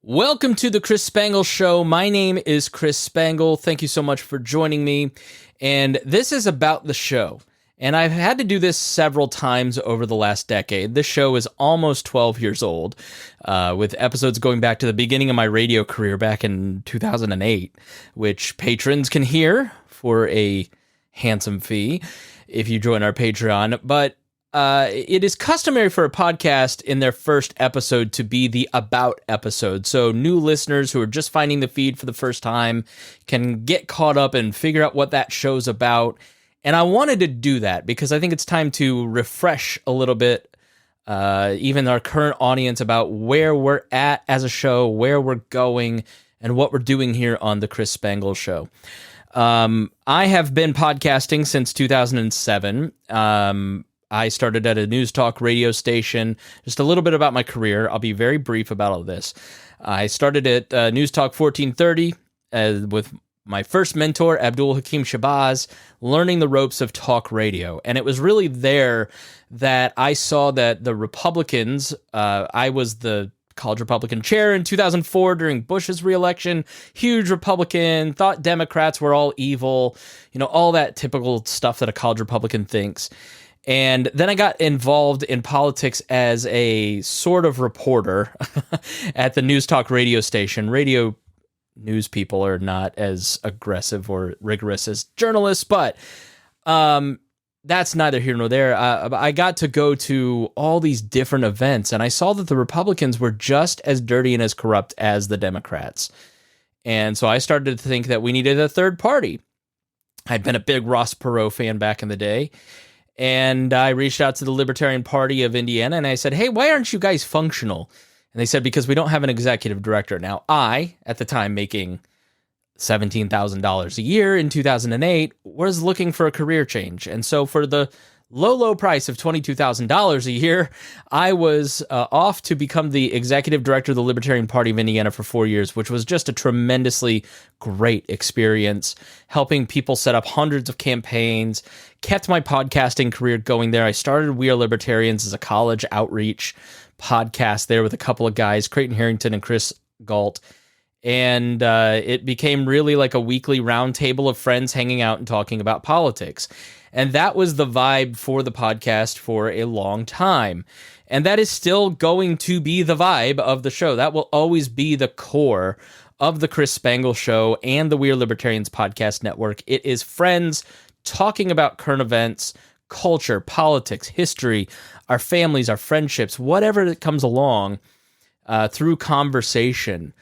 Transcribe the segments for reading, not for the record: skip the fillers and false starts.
Welcome to the Chris Spangle Show. My name is Chris Spangle. Thank you so much for joining me. And this is about the show. And I've had to do this several times over the last decade. This show is almost 12 years old, with episodes going back to the beginning of my radio career back in 2008, which patrons can hear for a handsome fee if you join our Patreon. But it is customary for a podcast in their first episode to be the about episode. So new listeners who are just finding the feed for the first time can get caught up and figure out what that show's about. And I wanted to do that because I think it's time to refresh a little bit, even our current audience, about where we're at as a show, where we're going, and what we're doing here on the Chris Spangle Show. I have been podcasting since 2007. I started at a news talk radio station. Just a little bit about my career. I'll be very brief about all this. I started at News Talk 1430 with my first mentor, Abdul Hakim Shabazz, learning the ropes of talk radio. And it was really there that I saw that the Republicans, I was the college Republican chair in 2004 during Bush's reelection, huge Republican, thought Democrats were all evil, all that typical stuff that a college Republican thinks. And then I got involved in politics as a sort of reporter at the news talk radio station. Radio news people are not as aggressive or rigorous as journalists, but that's neither here nor there. I got to go to all these different events, and I saw that the Republicans were just as dirty and as corrupt as the Democrats. And so I started to think that we needed a third party. I'd been a big Ross Perot fan back in the day. And I reached out to the Libertarian Party of Indiana and I said, hey, why aren't you guys functional? And they said, because we don't have an executive director. Now, I, at the time making $17,000 a year in 2008, was looking for a career change. And so for the low price of $22,000 a year, I was off to become the executive director of the Libertarian Party of Indiana for 4 years, which was just a tremendously great experience, helping people set up hundreds of campaigns, kept my podcasting career going there. I started We Are Libertarians as a college outreach podcast there with a couple of guys, Creighton Harrington and Chris Galt. And it became really like a weekly roundtable of friends hanging out and talking about politics. And that was the vibe for the podcast for a long time. And that is still going to be the vibe of the show. That will always be the core of the Chris Spangle Show and the We Are Libertarians podcast network. It is friends talking about current events, culture, politics, history, our families, our friendships, whatever that comes along through conversation.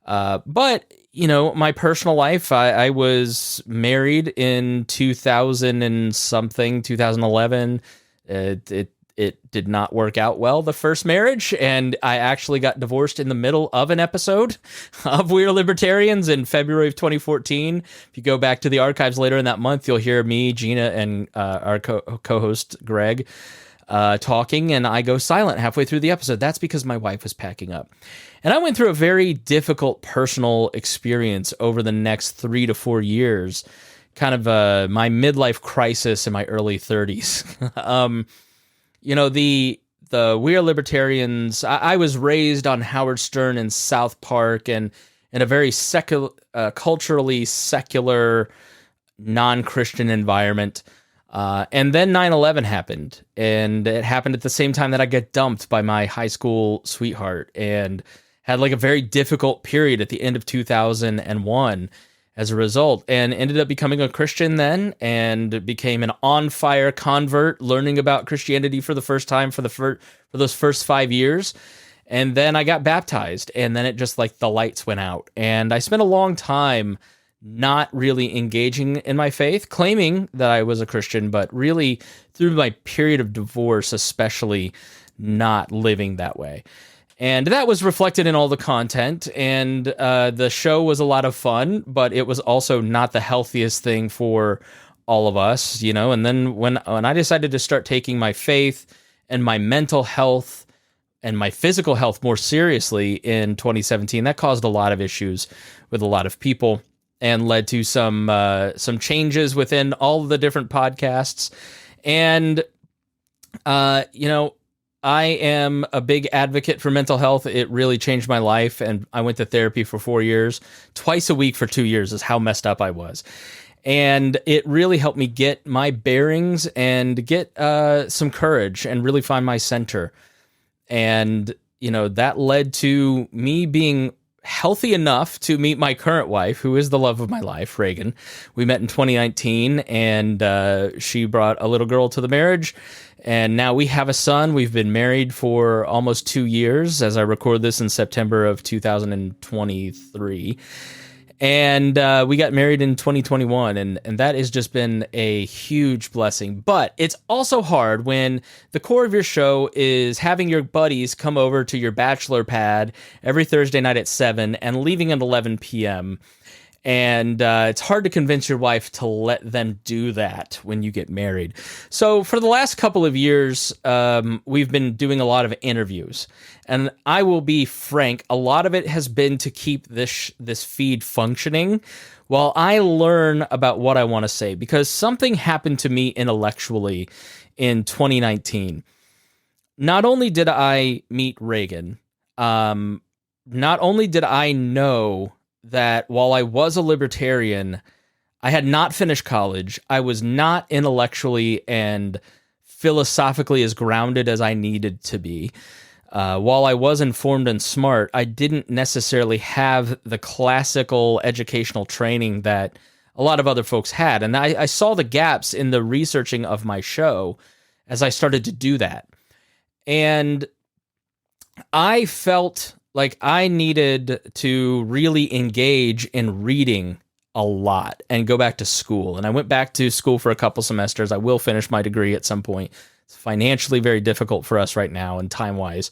But my personal life, I was married in 2000 and something, 2011. It did not work out well, the first marriage, and I actually got divorced in the middle of an episode of We Are Libertarians in February of 2014. If you go back to the archives later in that month, you'll hear me, Gina, and our co-host Greg talking, and I go silent halfway through the episode. That's because my wife was packing up. And I went through a very difficult personal experience over the next 3 to 4 years, kind of my midlife crisis in my early 30s. The We Are Libertarians, I was raised on Howard Stern and South Park and in a very culturally secular, non-Christian environment. And then 9/11 happened, and it happened at the same time that I got dumped by my high school sweetheart and had like a very difficult period at the end of 2001 as a result, and ended up becoming a Christian then and became an on-fire convert, learning about Christianity for the first time for those first 5 years. And then I got baptized, and then it just like the lights went out. And I spent a long time not really engaging in my faith, claiming that I was a Christian, but really through my period of divorce, especially not living that way. And that was reflected in all the content, and the show was a lot of fun, but it was also not the healthiest thing for all of us, And then when I decided to start taking my faith and my mental health and my physical health more seriously in 2017, that caused a lot of issues with a lot of people and led to some changes within all of the different podcasts. And I am a big advocate for mental health. It really changed my life, and I went to therapy for 4 years. Twice a week for 2 years is how messed up I was. And it really helped me get my bearings and get some courage and really find my center. And, that led to me being healthy enough to meet my current wife, who is the love of my life, Reagan. We met in 2019, and she brought a little girl to the marriage. And now we have a son. We've been married for almost 2 years as I record this in September of 2023. And we got married in 2021, and that has just been a huge blessing. But it's also hard when the core of your show is having your buddies come over to your bachelor pad every Thursday night at 7 and leaving at 11 p.m., and it's hard to convince your wife to let them do that when you get married. So for the last couple of years, we've been doing a lot of interviews. And I will be frank, a lot of it has been to keep this feed functioning while I learn about what I want to say. Because something happened to me intellectually in 2019. Not only did I meet Reagan, not only did I know that while I was a libertarian, I had not finished college. I was not intellectually and philosophically as grounded as I needed to be. While I was informed and smart, I didn't necessarily have the classical educational training that a lot of other folks had. And I saw the gaps in the researching of my show as I started to do that. And I felt like I needed to really engage in reading a lot and go back to school. And I went back to school for a couple semesters. I will finish my degree at some point. It's financially very difficult for us right now and time-wise.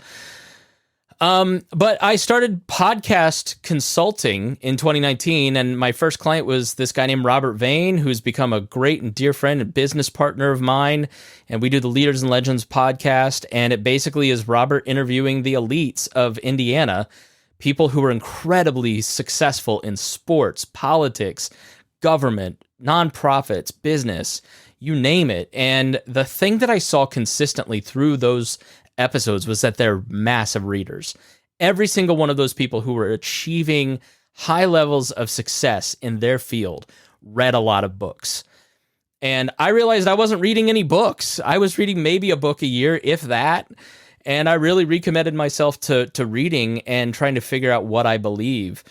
But I started podcast consulting in 2019, and my first client was this guy named Robert Vane, who's become a great and dear friend and business partner of mine. And we do the Leaders and Legends podcast, and it basically is Robert interviewing the elites of Indiana, people who are incredibly successful in sports, politics, government, nonprofits, business, you name it. And the thing that I saw consistently through those episodes was that they're massive readers. Every single one of those people who were achieving high levels of success in their field read a lot of books. And I realized I wasn't reading any books. I was reading maybe a book a year, if that. And I really recommitted myself to reading and trying to figure out what I believe.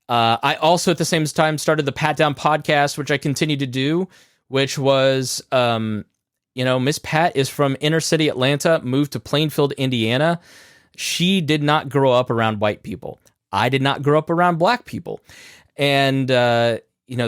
I also at the same time started the Pat Down podcast, which I continue to do, which was Miss Pat is from inner city Atlanta, moved to Plainfield, Indiana. She did not grow up around white people. I did not grow up around black people. And, the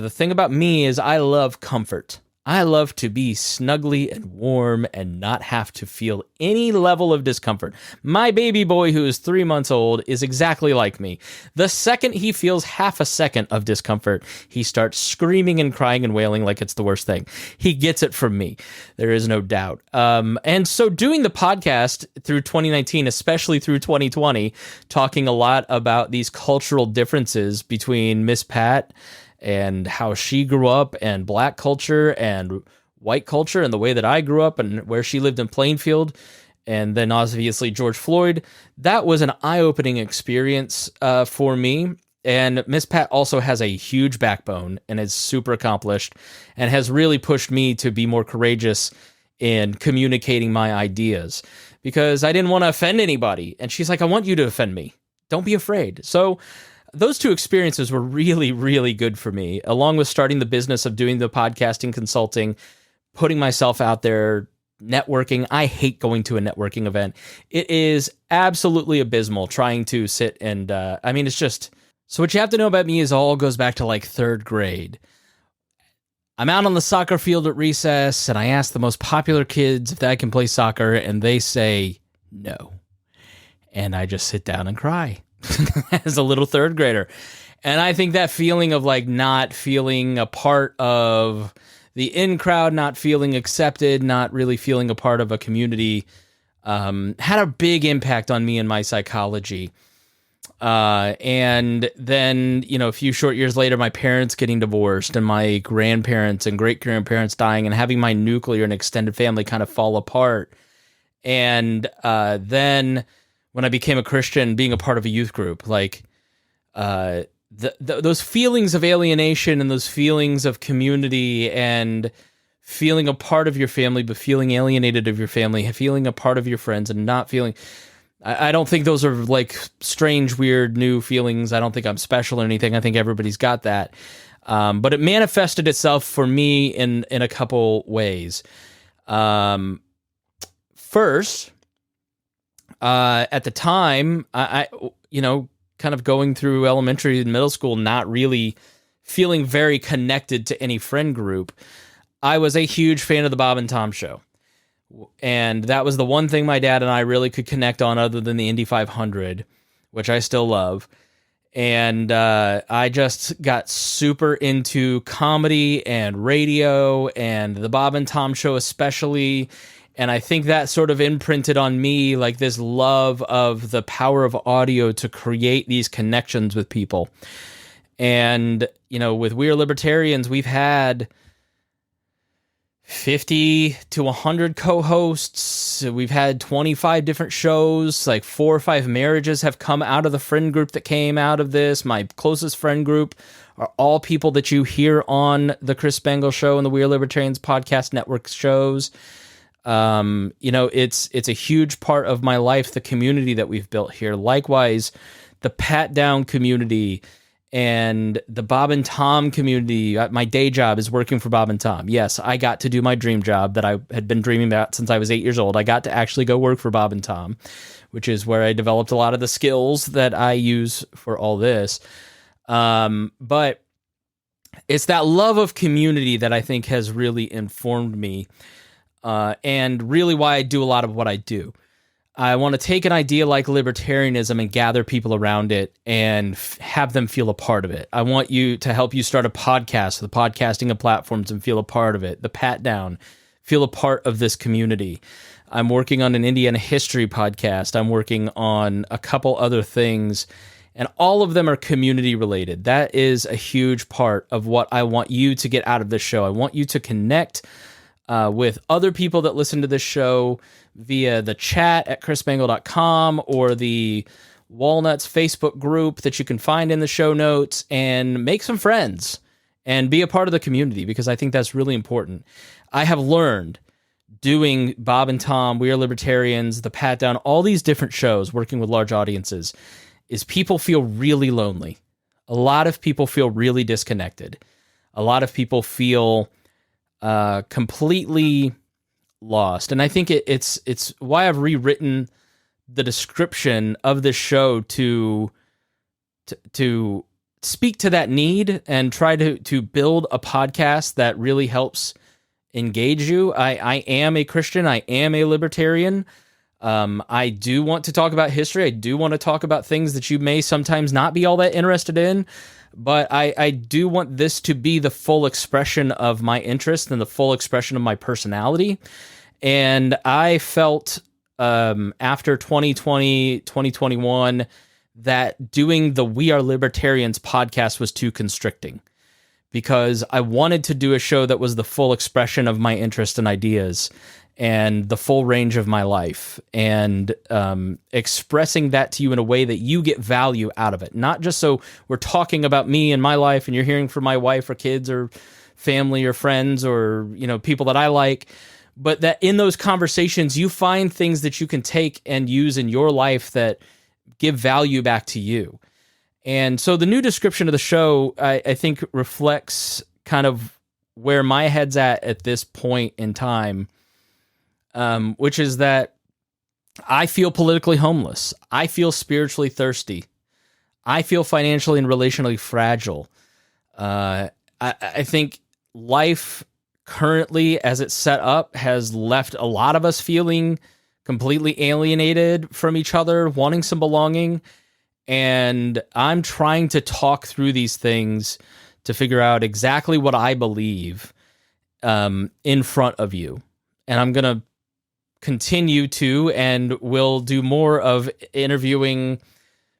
thing about me is I love comfort. I love to be snugly and warm and not have to feel any level of discomfort. My baby boy, who is 3 months old, is exactly like me. The second he feels half a second of discomfort, he starts screaming and crying and wailing like it's the worst thing. He gets it from me. There is no doubt. And so doing the podcast through 2019, especially through 2020, talking a lot about these cultural differences between Miss Pat and how she grew up, and black culture and white culture, and the way that I grew up and where she lived in Plainfield, and then obviously George Floyd. That was an eye-opening experience for me. And Miss Pat also has a huge backbone and is super accomplished and has really pushed me to be more courageous in communicating my ideas, because I didn't want to offend anybody. And she's like, I want you to offend me. Don't be afraid. So those two experiences were really, really good for me, along with starting the business of doing the podcasting consulting, putting myself out there, networking. I hate going to a networking event. It is absolutely abysmal trying to sit and, it's just, so what you have to know about me is all goes back to like third grade. I'm out on the soccer field at recess, and I ask the most popular kids if they can play soccer, and they say no. And I just sit down and cry. As a little third grader. And I think that feeling of like not feeling a part of the in crowd, not feeling accepted, not really feeling a part of a community, had a big impact on me and my psychology. And then, a few short years later, my parents getting divorced and my grandparents and great grandparents dying and having my nuclear and extended family kind of fall apart. And then when I became a Christian, being a part of a youth group, like those feelings of alienation and those feelings of community and feeling a part of your family, but feeling alienated of your family, feeling a part of your friends and not feeling... I don't think those are like strange, weird, new feelings. I don't think I'm special or anything. I think everybody's got that. But it manifested itself for me in a couple ways. First, at the time, I kind of going through elementary and middle school, not really feeling very connected to any friend group. I was a huge fan of the Bob and Tom Show. And that was the one thing my dad and I really could connect on other than the Indy 500, which I still love. And I just got super into comedy and radio and the Bob and Tom Show especially. And I think that sort of imprinted on me like this love of the power of audio to create these connections with people. And, with We Are Libertarians, we've had 50 to 100 co-hosts. We've had 25 different shows, like 4 or 5 marriages have come out of the friend group that came out of this. My closest friend group are all people that you hear on the Chris Spangle Show and the We Are Libertarians podcast network shows. It's a huge part of my life, the community that we've built here. Likewise, the Pat Down community and the Bob and Tom community. My day job is working for Bob and Tom. Yes, I got to do my dream job that I had been dreaming about since I was 8 years old. I got to actually go work for Bob and Tom, which is where I developed a lot of the skills that I use for all this. But it's that love of community that I think has really informed me, and really why I do a lot of what I do. I want to take an idea like libertarianism and gather people around it and have them feel a part of it. I want you to help you start a podcast, the podcasting of platforms, and feel a part of it. The Pat Down, feel a part of this community. I'm working on an Indiana history podcast. I'm working on a couple other things, and all of them are community related. That is a huge part of what I want you to get out of this show. I want you to connect with other people that listen to this show via the chat at chrisspangle.com or the Walnuts Facebook group that you can find in the show notes, and make some friends and be a part of the community, because I think that's really important. I have learned doing Bob and Tom, We Are Libertarians, the Pat Down, all these different shows, working with large audiences, is people feel really lonely. A lot of people feel really disconnected. A lot of people feel completely lost. And I think it's why I've rewritten the description of this show to speak to that need and try to build a podcast that really helps engage you. I am a Christian. I am a libertarian. I do want to talk about history. I do want to talk about things that you may sometimes not be all that interested in. But I do want this to be the full expression of my interest and the full expression of my personality. And I felt after 2020, 2021, that doing the We Are Libertarians podcast was too constricting, because I wanted to do a show that was the full expression of my interest and ideas and the full range of my life, and expressing that to you in a way that you get value out of it. Not just so we're talking about me and my life and you're hearing from my wife or kids or family or friends or, people that I like, but that in those conversations you find things that you can take and use in your life that give value back to you. And so the new description of the show, I think, reflects kind of where my head's at this point in time. Which is that I feel politically homeless. I feel spiritually thirsty. I feel financially and relationally fragile. I think life currently, as it's set up, has left a lot of us feeling completely alienated from each other, wanting some belonging. And I'm trying to talk through these things to figure out exactly what I believe in front of you. And I'm going to continue to, and will do more of interviewing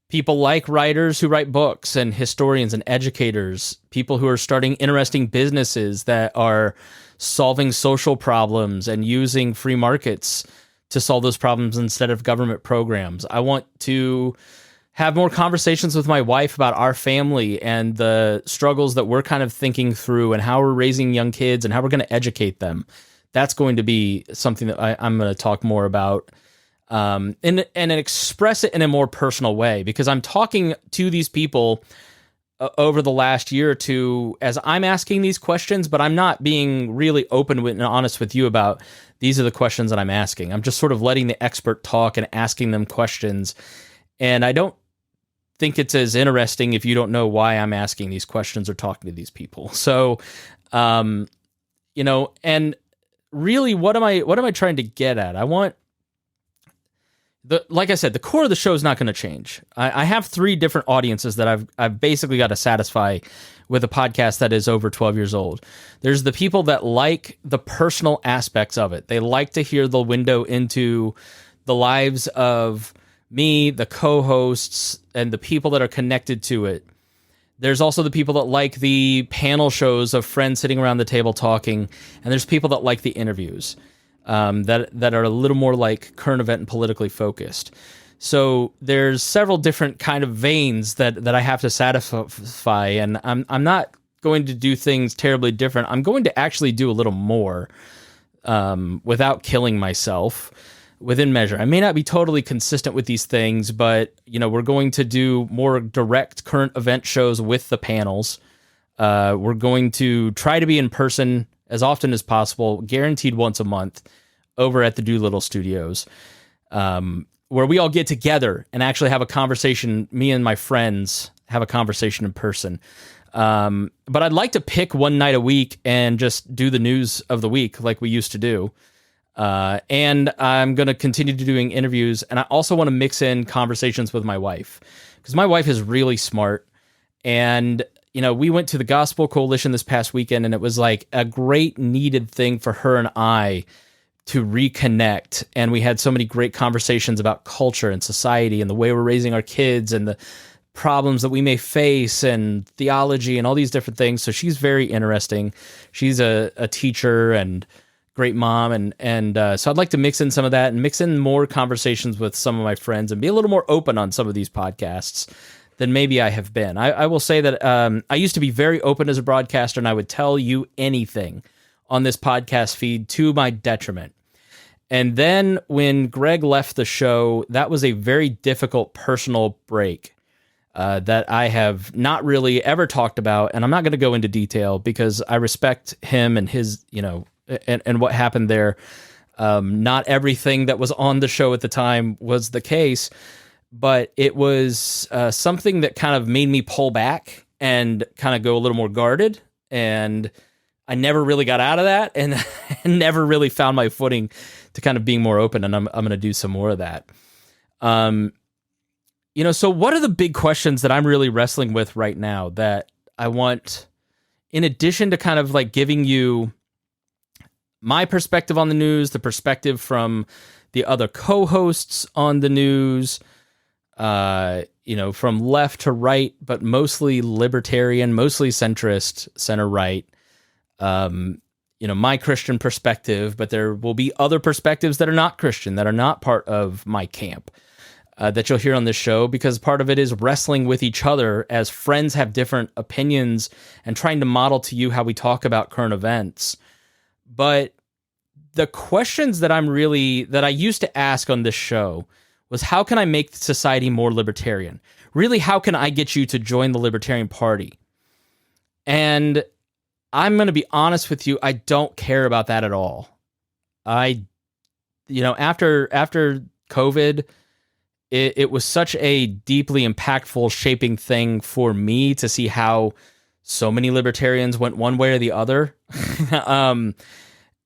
people like writers who write books and historians and educators, people who are starting interesting businesses that are solving social problems and using free markets to solve those problems instead of government programs. I want to have more conversations with my wife about our family and the struggles that we're kind of thinking through and how we're raising young kids and how we're going to educate them. That's going to be something that I'm going to talk more about, and express it in a more personal way, because I'm talking to these people over the last year or two as I'm asking these questions, but I'm not being really open and honest with you about these are the questions that I'm asking. I'm just sort of letting the expert talk and asking them questions. And I don't think it's as interesting if you don't know why I'm asking these questions or talking to these people. So, and really, what am I trying to get at? I want like I said, the core of the show is not going to change. I have 3 different audiences that I've basically got to satisfy with a podcast that is over 12 years old. There's the people that like the personal aspects of it. They like to hear the window into the lives of me, the co-hosts, and the people that are connected to it. There's also the people that like the panel shows of friends sitting around the table talking, and there's people that like the interviews that are a little more like current event and politically focused. So there's several different kind of veins that I have to satisfy, and I'm not going to do things terribly different. I'm going to actually do a little more without killing myself within measure. I may not be totally consistent with these things, but we're going to do more direct current event shows with the panels. We're going to try to be in person as often as possible, guaranteed once a month, over at the Doolittle Studios, where we all get together and actually have a conversation. Me and my friends have a conversation in person. But I'd like to pick one night a week and just do the news of the week like we used to do. And I'm going to continue to doing interviews. And I also want to mix in conversations with my wife, because my wife is really smart. And we went to the Gospel Coalition this past weekend, and it was like a great needed thing for her and I to reconnect. And we had so many great conversations about culture and society and the way we're raising our kids and the problems that we may face and theology and all these different things. So she's very interesting. She's a teacher and great mom. And so I'd like to mix in some of that and mix in more conversations with some of my friends and be a little more open on some of these podcasts than maybe I have been. I will say that I used to be very open as a broadcaster, and I would tell you anything on this podcast feed to my detriment. And then when Greg left the show, that was a very difficult personal break that I have not really ever talked about. And I'm not going to go into detail because I respect him and his, and what happened there. Not everything that was on the show at the time was the case, but it was something that kind of made me pull back and kind of go a little more guarded. And I never really got out of that, and never really found my footing to kind of being more open. And I'm going to do some more of that. So what are the big questions that I'm really wrestling with right now that I want, in addition to kind of like giving you my perspective on the news, the perspective from the other co-hosts on the news, from left to right, but mostly libertarian, mostly centrist, center right, my Christian perspective, but there will be other perspectives that are not Christian, that are not part of my camp, that you'll hear on this show, because part of it is wrestling with each other as friends have different opinions and trying to model to you how we talk about current events. But the questions that I used to ask on this show was, how can I make society more libertarian? Really, how can I get you to join the Libertarian Party? And I'm going to be honest with you, I don't care about that at all. After COVID, it was such a deeply impactful shaping thing for me to see how so many libertarians went one way or the other.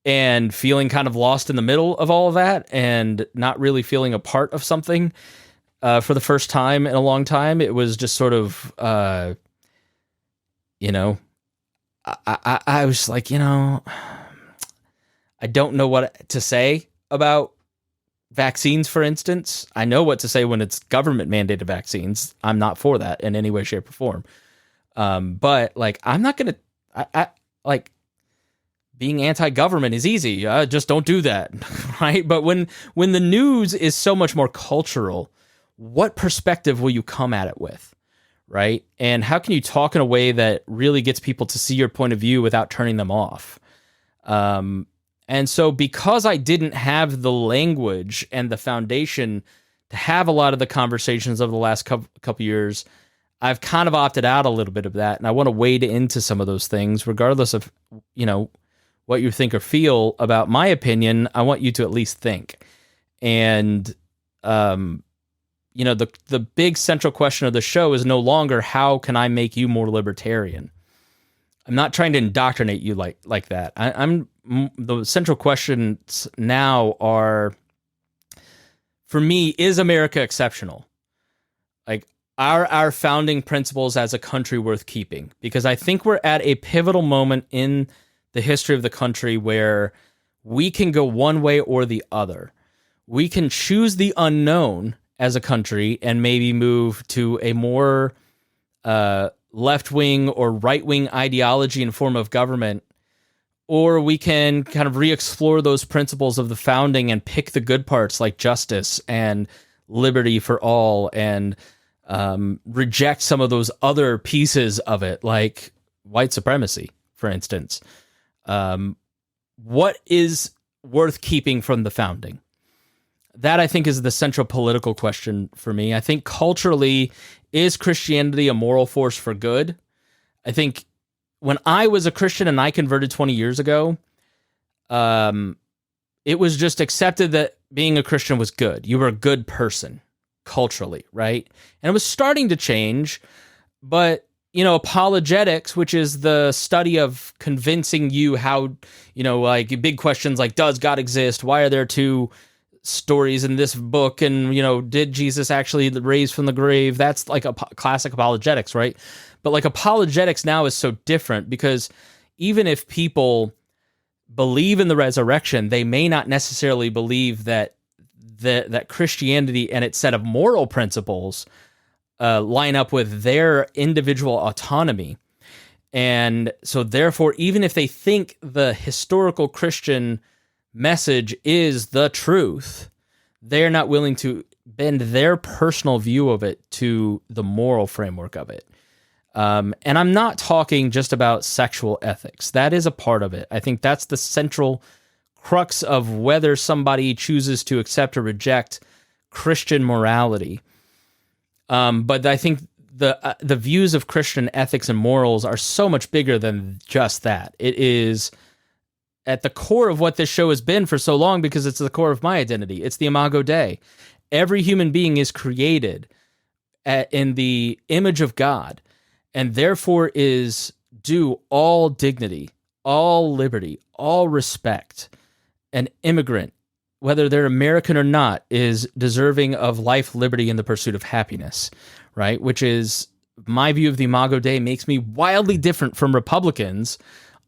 And feeling kind of lost in the middle of all of that and not really feeling a part of something for the first time in a long time. It was just sort of, I was like, I don't know what to say about vaccines, for instance. I know what to say when it's government mandated vaccines. I'm not for that in any way, shape, or form. But like, I'm not going to, being anti-government is easy. Just don't do that, right? But when the news is so much more cultural, what perspective will you come at it with, right? And how can you talk in a way that really gets people to see your point of view without turning them off? And so because I didn't have the language and the foundation to have a lot of the conversations over the last couple years, I've kind of opted out a little bit of that. And I want to wade into some of those things, regardless of, what you think or feel about my opinion. I want you to at least think. And, the big central question of the show is no longer how can I make you more libertarian? I'm not trying to indoctrinate you like that. The central questions now are, for me, is America exceptional? Like, are our founding principles as a country worth keeping? Because I think we're at a pivotal moment in the history of the country where we can go one way or the other. We can choose the unknown as a country and maybe move to a more left-wing or right-wing ideology and form of government, or we can kind of re-explore those principles of the founding and pick the good parts like justice and liberty for all, and reject some of those other pieces of it, like white supremacy, for instance. What is worth keeping from the founding? That, I think, is the central political question for me. I think culturally, is Christianity a moral force for good? I think when I was a Christian and I converted 20 years ago, it was just accepted that being a Christian was good. You were a good person culturally, right? And it was starting to change, but apologetics, which is the study of convincing you how, like big questions like, does God exist? Why are there two stories in this book? And, did Jesus actually raise from the grave? That's like a classic apologetics, right? But like apologetics now is so different, because even if people believe in the resurrection, they may not necessarily believe that Christianity and its set of moral principles line up with their individual autonomy. And so therefore, even if they think the historical Christian message is the truth, they're not willing to bend their personal view of it to the moral framework of it. And I'm not talking just about sexual ethics. That is a part of it. I think that's the central crux of whether somebody chooses to accept or reject Christian morality. But I think the views of Christian ethics and morals are so much bigger than just that. It is at the core of what this show has been for so long, because it's the core of my identity. It's the Imago Dei. Every human being is created in the image of God, and therefore is due all dignity, all liberty, all respect. An immigrant, whether they're American or not, is deserving of life, liberty, and the pursuit of happiness, right? Which is, my view of the Imago Dei makes me wildly different from Republicans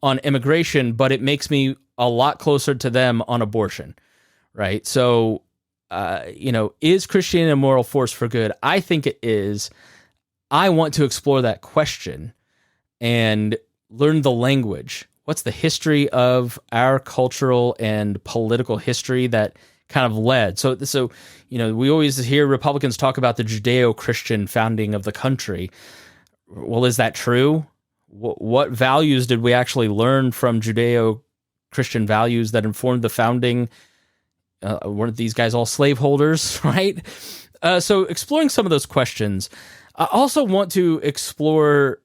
on immigration, but it makes me a lot closer to them on abortion, right? So, is Christianity a moral force for good? I think it is. I want to explore that question and learn the language. What's the history of our cultural and political history that kind of led? So we always hear Republicans talk about the Judeo-Christian founding of the country. Well, is that true? What values did we actually learn from Judeo-Christian values that informed the founding? Weren't these guys all slaveholders, right? So exploring some of those questions. I also want to explore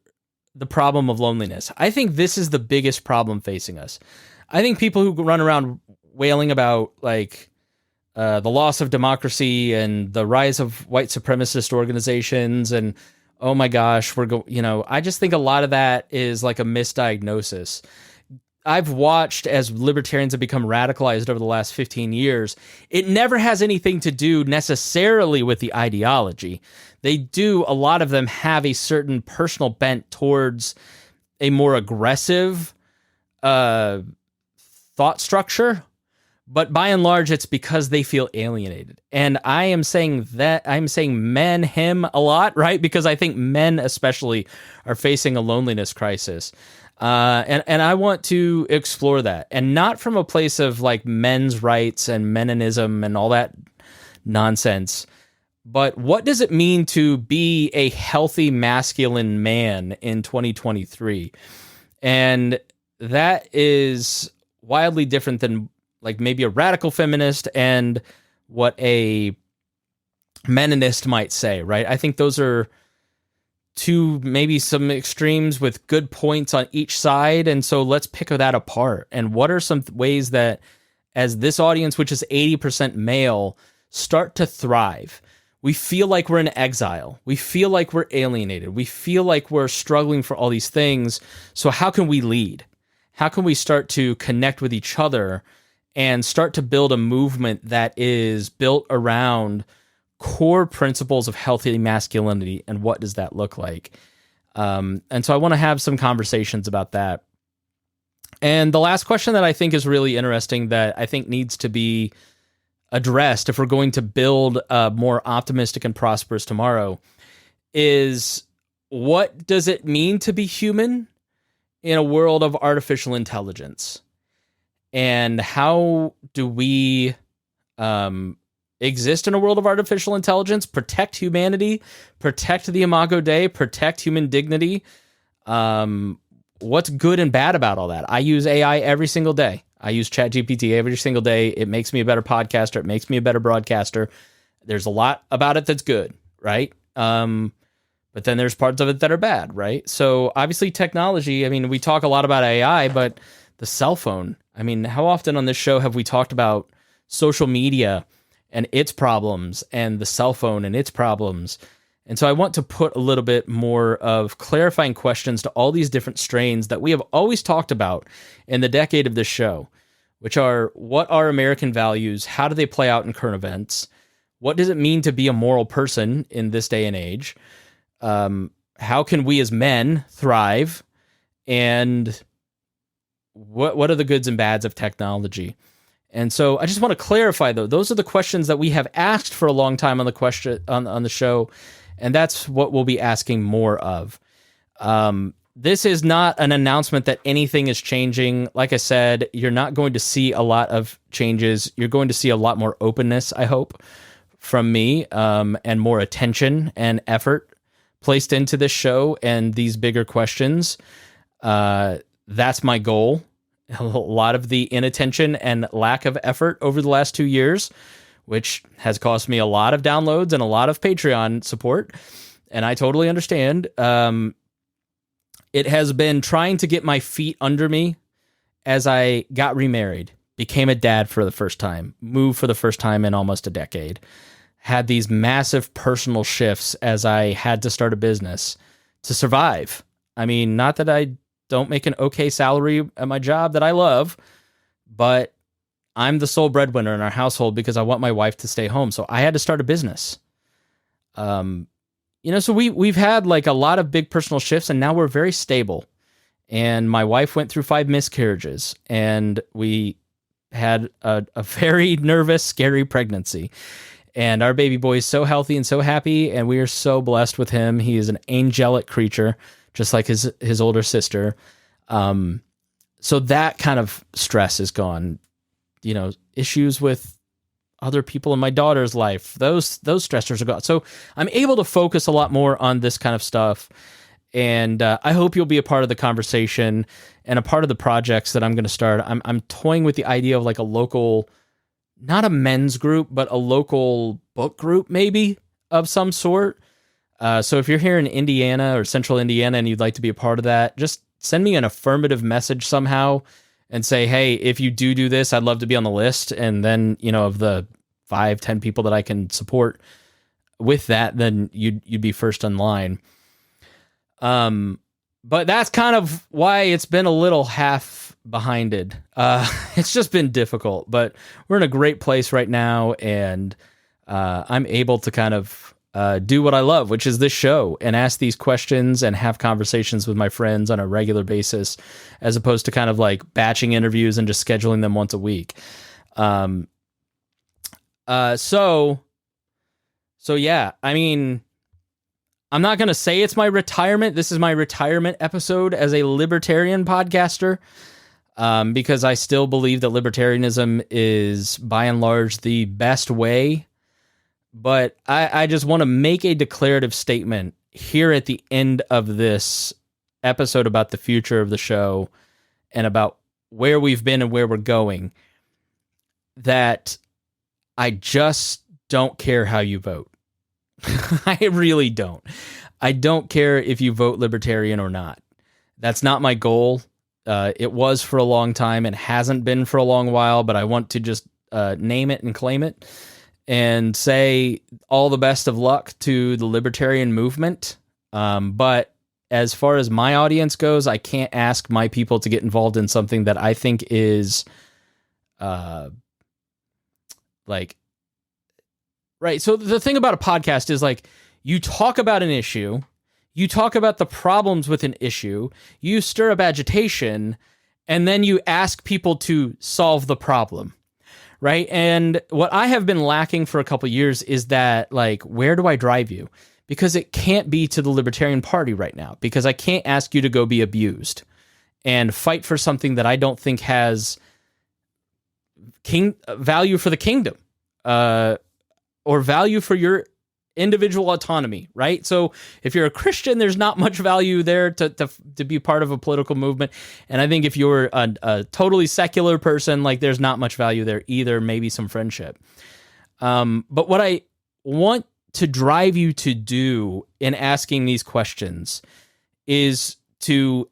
the problem of loneliness. I think this is the biggest problem facing us. I think people who run around wailing about the loss of democracy and the rise of white supremacist organizations and, oh my gosh, I just think a lot of that is like a misdiagnosis. I've watched as libertarians have become radicalized over the last 15 years. It never has anything to do necessarily with the ideology. They do, a lot of them have a certain personal bent towards a more aggressive thought structure, But by and large, it's because they feel alienated. And I'm saying men, him a lot, right? Because I think men especially are facing a loneliness crisis. And I want to explore that, and not from a place of like men's rights and meninism and all that nonsense. But what does it mean to be a healthy masculine man in 2023? And that is wildly different than like maybe a radical feminist and what a meninist might say, right? I think those are two, maybe some extremes with good points on each side. And so let's pick that apart. And what are some ways that, as this audience, which is 80% male, start to thrive? We feel like we're in exile. We feel like we're alienated. We feel like we're struggling for all these things. So how can we lead? How can we start to connect with each other and start to build a movement that is built around core principles of healthy masculinity, and what does that look like? And so I want to have some conversations about that. And the last question that I think is really interesting, that I think needs to be addressed if we're going to build a more optimistic and prosperous tomorrow, is what does it mean to be human in a world of artificial intelligence? And how do we exist in a world of artificial intelligence, protect humanity, protect the Imago Dei, protect human dignity? What's good and bad about all that? I use AI every single day. I use ChatGPT every single day. It makes me a better podcaster. It makes me a better broadcaster. There's a lot about it that's good, right? But then there's parts of it that are bad, right? So obviously technology, I mean, we talk a lot about AI, but the cell phone, I mean, how often on this show have we talked about social media and its problems and the cell phone and its problems? And so I want to put a little bit more of clarifying questions to all these different strains that we have always talked about in the decade of this show, which are, what are American values? How do they play out in current events? What does it mean to be a moral person in this day and age? How can we as men thrive? And what are the goods and bads of technology? And so I just want to clarify, though, those are the questions that we have asked for a long time on the show, and that's what we'll be asking more of. This is not an announcement that anything is changing. Like I said, you're not going to see a lot of changes. You're going to see a lot more openness, I hope, from me, and more attention and effort placed into this show and these bigger questions. That's my goal. A lot of the inattention and lack of effort over the last 2 years, which has cost me a lot of downloads and a lot of Patreon support, and I totally understand. It has been trying to get my feet under me as I got remarried, became a dad for the first time, moved for the first time in almost a decade, had these massive personal shifts as I had to start a business to survive. I mean, not that I don't make an okay salary at my job that I love, but I'm the sole breadwinner in our household because I want my wife to stay home. So I had to start a business. So we've had like a lot of big personal shifts, and now we're very stable. And my wife went through 5 miscarriages, and we had a very nervous, scary pregnancy. And our baby boy is so healthy and so happy, and we are so blessed with him. He is an angelic creature, just like his older sister. So that kind of stress is gone. Issues with other people in my daughter's life, those stressors are gone. So I'm able to focus a lot more on this kind of stuff. And I hope you'll be a part of the conversation and a part of the projects that I'm going to start. I'm toying with the idea of like a local, not a men's group, but a local book group maybe of some sort. So if you're here in Indiana or Central Indiana and you'd like to be a part of that, just send me an affirmative message somehow and say, hey, if you do this, I'd love to be on the list. And then, of the 5-10 people that I can support with that, then you'd be first in line. But that's kind of why it's been a little half behinded. It's just been difficult, but we're in a great place right now. And I'm able to kind of do what I love, which is this show, and ask these questions and have conversations with my friends on a regular basis, as opposed to kind of like batching interviews and just scheduling them once a week. Um, so yeah, I mean, I'm not going to say it's my retirement. This is my retirement episode as a libertarian podcaster, because I still believe that libertarianism is by and large the best way. But I just want to make a declarative statement here at the end of this episode about the future of the show and about where we've been and where we're going, that I just don't care how you vote. I really don't. I don't care if you vote libertarian or not. That's not my goal. It was for a long time and hasn't been for a long while, but I want to just name it and claim it and say all the best of luck to the libertarian movement. But as far as my audience goes, I can't ask my people to get involved in something that I think is right. So the thing about a podcast is like, you talk about an issue, you talk about the problems with an issue, you stir up agitation, and then you ask people to solve the problem. Right. And what I have been lacking for a couple of years is that, like, where do I drive you? Because it can't be to the Libertarian Party right now, because I can't ask you to go be abused and fight for something that I don't think has value for the kingdom, or value for your individual autonomy, right? So if you're a Christian, there's not much value there to be part of a political movement. And I think if you're a totally secular person, like, there's not much value there either, maybe some friendship. But what I want to drive you to do in asking these questions is to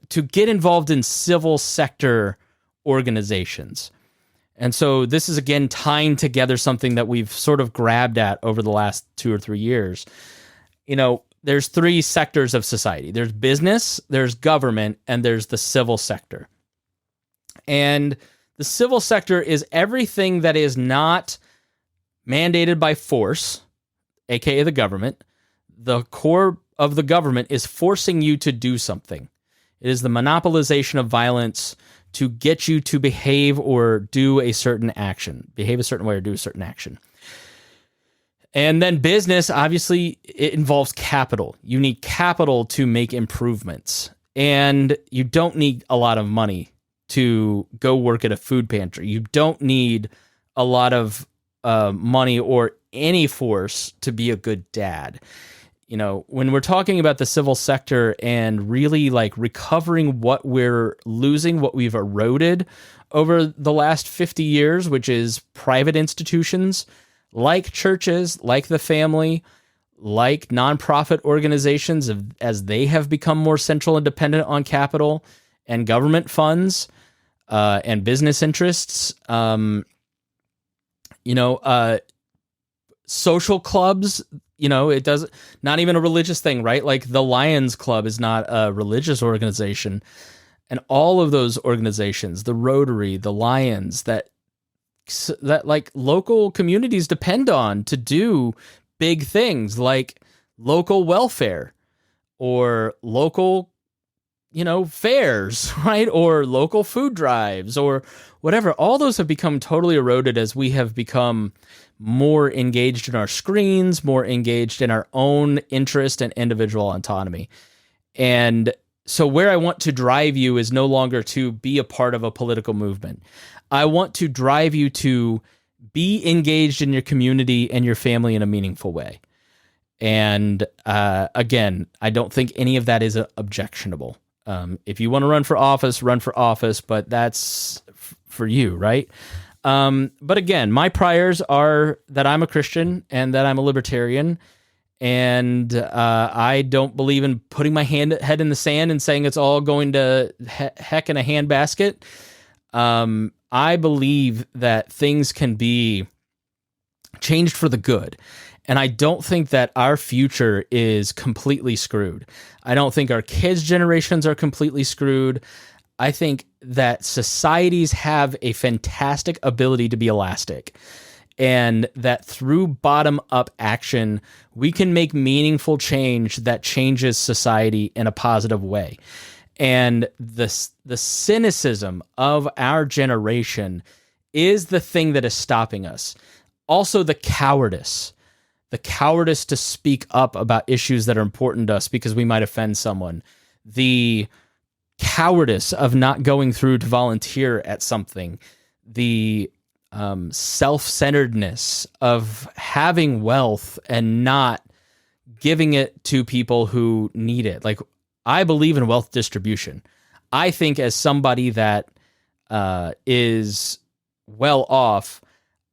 get involved in civil sector organizations. And so this is, again, tying together something that we've sort of grabbed at over the last 2 or 3 years. You know, there's 3 sectors of society. There's business, there's government, and there's the civil sector. And the civil sector is everything that is not mandated by force, aka the government. The core of the government is forcing you to do something. It is the monopolization of violence to get you to behave or do a certain action, behave a certain way or do a certain action. And then business, obviously, it involves capital. You need capital to make improvements. And you don't need a lot of money to go work at a food pantry. You don't need a lot of money or any force to be a good dad. You know, when we're talking about the civil sector and really, like, recovering what we're losing, what we've eroded over the last 50 years, which is private institutions like churches, like the family, like nonprofit organizations, as they have become more central and dependent on capital and government funds and business interests. Social clubs. You know, it does not even a religious thing, right? Like the Lions Club is not a religious organization. And all of those organizations, the Rotary, the Lions, that like local communities depend on to do big things like local welfare or local, fairs, right? Or local food drives or whatever. All those have become totally eroded as we have become more engaged in our screens, more engaged in our own interest and individual autonomy. And so where I want to drive you is no longer to be a part of a political movement. I want to drive you to be engaged in your community and your family in a meaningful way. And again, I don't think any of that is objectionable. If you want to run for office, but that's for you, right? But again, my priors are that I'm a Christian and that I'm a libertarian, and I don't believe in putting my head in the sand and saying it's all going to heck in a handbasket. I believe that things can be changed for the good, and I don't think that our future is completely screwed. I don't think our kids' generations are completely screwed. I think that societies have a fantastic ability to be elastic, and that through bottom-up action, we can make meaningful change that changes society in a positive way. And the cynicism of our generation is the thing that is stopping us. Also, the cowardice to speak up about issues that are important to us because we might offend someone. The cowardice of not going through to volunteer at something. The self-centeredness of having wealth and not giving it to people who need it. Like, I believe in wealth distribution. I think as somebody that is well off,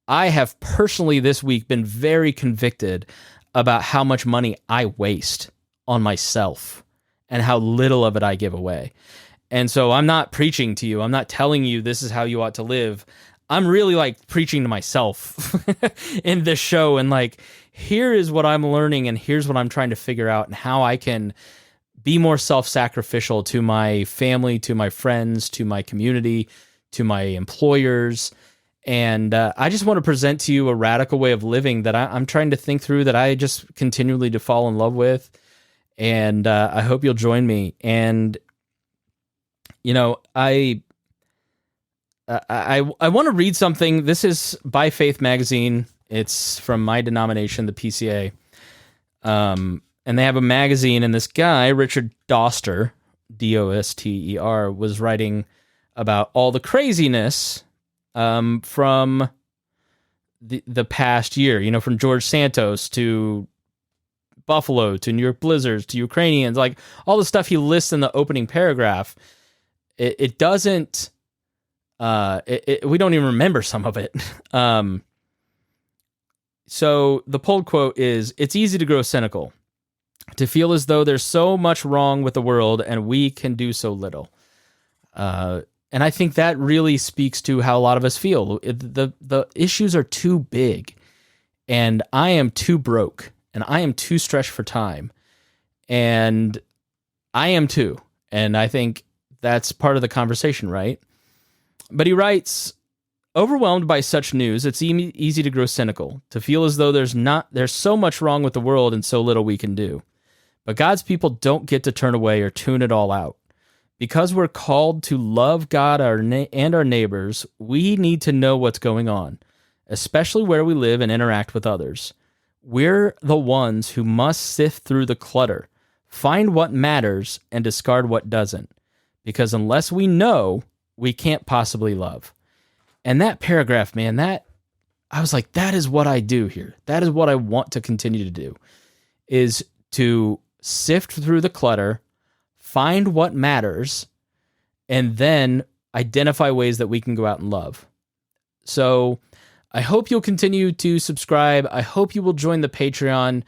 I have personally this week been very convicted about how much money I waste on myself and how little of it I give away. And so I'm not preaching to you. I'm not telling you this is how you ought to live. I'm really like preaching to myself in this show. And like, here is what I'm learning and here's what I'm trying to figure out and how I can be more self-sacrificial to my family, to my friends, to my community, to my employers. And I just want to present to you a radical way of living that I'm trying to think through, that I just continually to fall in love with. And I hope you'll join me. And, you know, I want to read something. This is by Faith Magazine. It's from my denomination, the PCA. And they have a magazine, and this guy, Richard Doster, Doster, was writing about all the craziness from the past year, you know, from George Santos to Buffalo to New York blizzards to Ukrainians, like all the stuff he lists in the opening paragraph. It doesn't, we don't even remember some of it. So the pulled quote is, "It's easy to grow cynical, to feel as though there's so much wrong with the world and we can do so little." And I think that really speaks to how a lot of us feel. The issues are too big, and I am too broke, and I am too stretched for time, and I am too. And I think that's part of the conversation, right? But he writes, "Overwhelmed by such news, it's easy to grow cynical, to feel as though there's so much wrong with the world and so little we can do. But God's people don't get to turn away or tune it all out. Because we're called to love God and our neighbors, we need to know what's going on, especially where we live and interact with others. We're the ones who must sift through the clutter, find what matters, and discard what doesn't. Because unless we know, we can't possibly love." And that paragraph, man, I was like, that is what I do here. That is what I want to continue to do, is to sift through the clutter, find what matters, and then identify ways that we can go out and love. So I hope you'll continue to subscribe. I hope you will join the Patreon.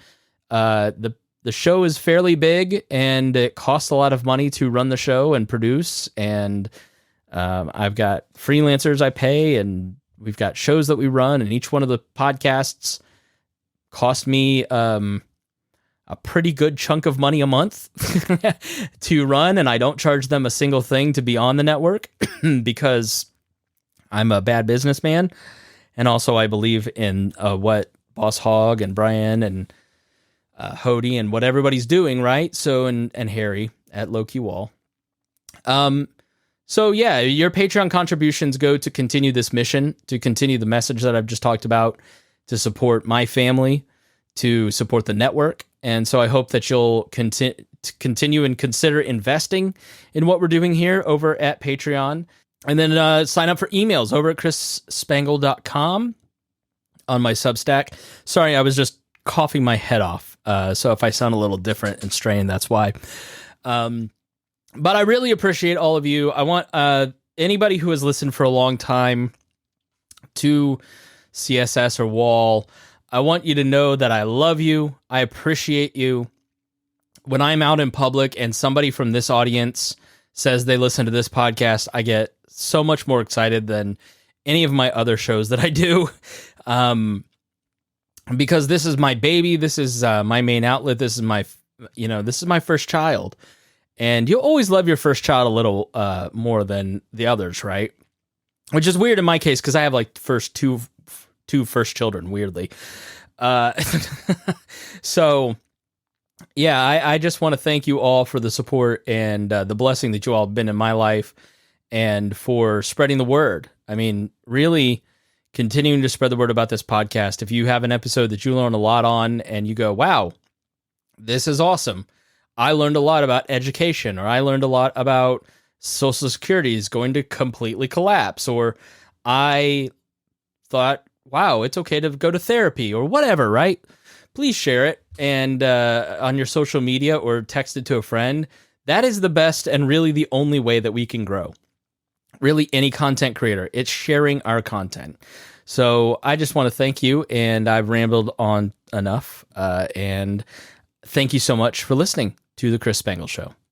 The show is fairly big, and it costs a lot of money to run the show and produce. And I've got freelancers I pay, and we've got shows that we run, and each one of the podcasts cost me a pretty good chunk of money a month to run, and I don't charge them a single thing to be on the network because I'm a bad businessman. And also I believe in what Boss Hogg and Brian and Hody and what everybody's doing, right? So, and Harry at Low Key Wall. So yeah, your Patreon contributions go to continue this mission, to continue the message that I've just talked about, to support my family, to support the network. And so I hope that you'll continue and consider investing in what we're doing here over at Patreon. And then sign up for emails over at chrisspangle.com on my Substack. Sorry, I was just coughing my head off. So if I sound a little different and strained, that's why. But I really appreciate all of you. I want anybody who has listened for a long time to CSS or Wall, I want you to know that I love you. I appreciate you. When I'm out in public and somebody from this audience says they listen to this podcast, I get so much more excited than any of my other shows that I do. Because this is my baby. This is my main outlet. This is my first child. And you'll always love your first child a little more than the others, right? Which is weird in my case because I have like two first children, weirdly. So yeah, I just want to thank you all for the support and the blessing that you all have been in my life, and for spreading the word I mean, really continuing to spread the word about this podcast. If you have an episode that you learn a lot on and you go, wow, this is awesome. I learned a lot about education, or I learned a lot about Social Security is going to completely collapse, or I thought, wow, it's okay to go to therapy, or whatever, right? Please share it and on your social media or text it to a friend. That is the best and really the only way that we can grow. Really, any content creator, it's sharing our content. So I just want to thank you, and I've rambled on enough. And thank you so much for listening to The Chris Spangle Show.